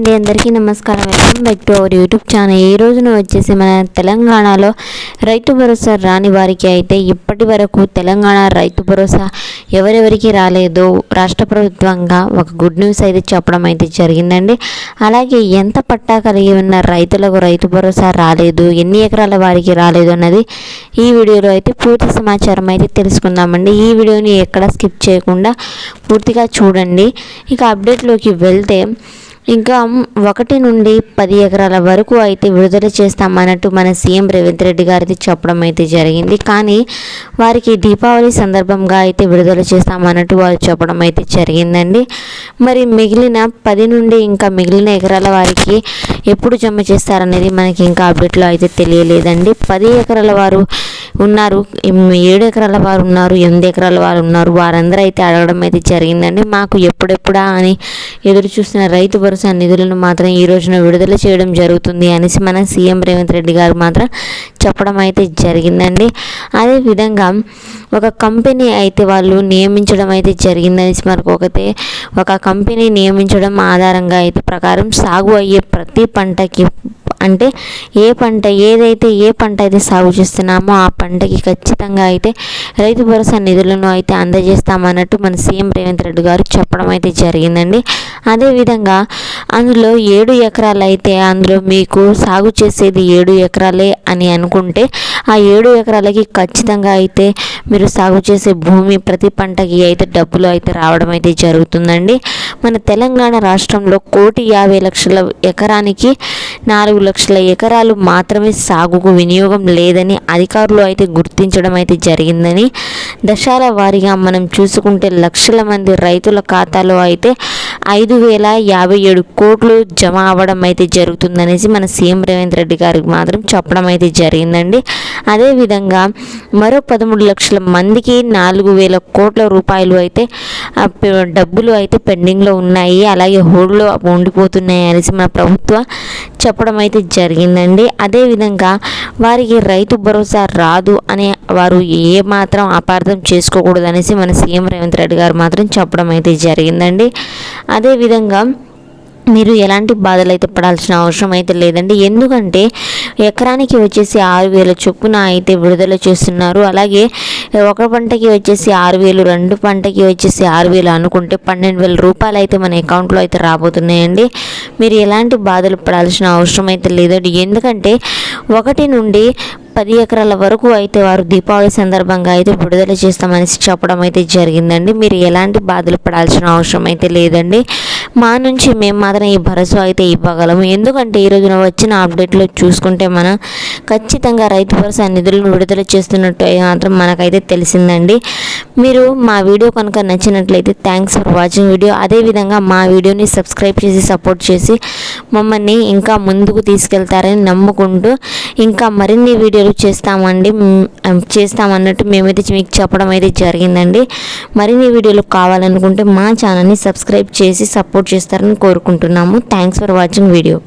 అండి, అందరికీ నమస్కారం. Welcome back to our YouTube channel. ఈ రోజున వచ్చేసి మన తెలంగాణలో రైతు భరోసా రాని వారికి అయితే ఇప్పటి వరకు తెలంగాణ రైతు భరోసా ఎవరెవరికి రాలేదో రాష్ట్ర ప్రభుత్వంగా ఒక గుడ్ న్యూస్ అయితే చెప్పడం అయితే జరిగిందండి. అలాగే ఎంత పట్టా కలిగి ఉన్న రైతులకు రైతు భరోసా రాలేదు, ఎన్ని ఎకరాల వారికి రాలేదు అన్నది ఈ వీడియోలో అయితే పూర్తి సమాచారం అయితే తెలుసుకుందామండి. ఈ వీడియోని ఎక్కడ స్కిప్ చేయకుండా పూర్తిగా చూడండి. ఇక అప్డేట్లోకి వెళ్తే ఇంకా 1 నుండి 10 ఎకరాల వరకు అయితే విడుదల చేస్తామన్నట్టు మన సీఎం రేవంత్ రెడ్డి గారిది చెప్పడం అయితే జరిగింది. కానీ వారికి దీపావళి సందర్భంగా అయితే విడుదల చేస్తామన్నట్టు వారు చెప్పడం అయితే జరిగిందండి. మరి మిగిలిన 10 నుండి ఇంకా మిగిలిన ఎకరాల వారికి ఎప్పుడు జమ చేస్తారనేది మనకి ఇంకా అప్డేట్లో అయితే తెలియలేదండి. 10 ఎకరాల వారు ఉన్నారు, 7 ఎకరాల వారు ఉన్నారు, 8 ఎకరాల వారు ఉన్నారు. వారందరూ అయితే అడగడం అయితే జరిగిందండి. మాకు ఎప్పుడెప్పుడా అని ఎదురు చూస్తున్న రైతు భరోసా నిధులను మాత్రం ఈ రోజున విడుదల చేయడం జరుగుతుంది అనేసి మన సీఎం రేవంత్ రెడ్డి గారు మాత్రం చెప్పడం అయితే జరిగిందండి. అదేవిధంగా ఒక కంపెనీ అయితే వాళ్ళు నియమించడం అయితే జరిగిందనేసి మనకు ఒక కంపెనీ నియమించడం ఆధారంగా అయితే ప్రకారం సాగు అయ్యే ప్రతి పంటకి అంటే ఏ పంట అయితే సాగు చేస్తున్నామో ఆ పంటకి ఖచ్చితంగా అయితే రైతు భరోసా నిధులను అయితే అందజేస్తామన్నట్టు మన సీఎం రేవంత్ రెడ్డి గారు చెప్పడం అయితే జరిగిందండి. అదేవిధంగా అందులో 7 ఎకరాలు అయితే అందులో మీకు సాగు చేసేది 7 ఎకరాలే అని అనుకుంటే ఆ 7 ఎకరాలకి ఖచ్చితంగా అయితే మీరు సాగు చేసే భూమి ప్రతి పంటకి అయితే డబ్బులు అయితే రావడం అయితే జరుగుతుందండి. మన తెలంగాణ రాష్ట్రంలో 1,50,00,000 ఎకరానికి 4 లక్షల ఎకరాలు మాత్రమే సాగుకు వినియోగం లేదని అధికారులు అయితే గుర్తించడం అయితే జరిగిందని, దశల వారీగా మనం చూసుకుంటే లక్షల మంది రైతుల ఖాతాలో అయితే 5,057 కోట్లు జమ అవ్వడం అయితే జరుగుతుందనేసి మన సీఎం రేవంత్ రెడ్డి గారికి మాత్రం చెప్పడం అయితే జరిగిందండి. అదేవిధంగా మరో 13 లక్షల మందికి 4,000 కోట్ల రూపాయలు అయితే డబ్బులు అయితే పెండింగ్లో ఉన్నాయి, అలాగే హోల్డ్లో ఉండిపోతున్నాయి అనేసి మన ప్రభుత్వం చెప్పడం అయితే జరిగిందండి. అదేవిధంగా వారికి రైతు భరోసా రాదు అనే వారు ఏమాత్రం అపార్థం చేసుకోకూడదు అనేసి మన సీఎం రేవంత్ రెడ్డి గారు మాత్రం చెప్పడం అయితే జరిగిందండి. అదేవిధంగా మీరు ఎలాంటి బాధలు అయితే పడాల్సిన అవసరం అయితే లేదండి. ఎందుకంటే ఎకరానికి వచ్చేసి 6,000 చొప్పున అయితే విడుదల చేస్తున్నారు. అలాగే ఒక పంటకి వచ్చేసి 6,000, 2 పంటకి వచ్చేసి 6,000 అనుకుంటే 12,000 రూపాయలు అయితే మన అకౌంట్లో అయితే రాబోతున్నాయండి. మీరు ఎలాంటి బాధలు పడాల్సిన అవసరం అయితే లేదండి. ఎందుకంటే 1 నుండి 10 ఎకరాల వరకు అయితే వారు దీపావళి సందర్భంగా అయితే విడుదల చేస్తామనేసి చెప్పడం అయితే జరిగిందండి. మీరు ఎలాంటి బాధలు పడాల్సిన అవసరం అయితే లేదండి. మా నుంచి మేము మాత్రం ఈ భరోసా అయితే ఇవ్వగలము. ఎందుకంటే ఈ రోజున వచ్చిన అప్డేట్లో చూసుకుంటే మనం ఖచ్చితంగా రైతు భరోసా నిధులను విడుదల చేస్తున్నట్టు మాత్రం మనకైతే తెలిసిందండి. మీరు మా వీడియో కనుక నచ్చినట్లయితే థ్యాంక్స్ ఫర్ వాచింగ్ వీడియో. అదేవిధంగా మా వీడియోని సబ్స్క్రైబ్ చేసి సపోర్ట్ చేసి మమ్మల్ని ఇంకా ముందుకు తీసుకెళ్తారని నమ్ముకుంటూ ఇంకా మరిన్ని వీడియోలు చేస్తామన్నట్టు మేమైతే మీకు చెప్పడం అయితే జరిగిందండి. మరిన్ని వీడియోలు కావాలనుకుంటే మా ఛానల్ని సబ్స్క్రైబ్ చేసి సపోర్ట్ చేస్తారని కోరుకుంటున్నాము. Thanks for watching video.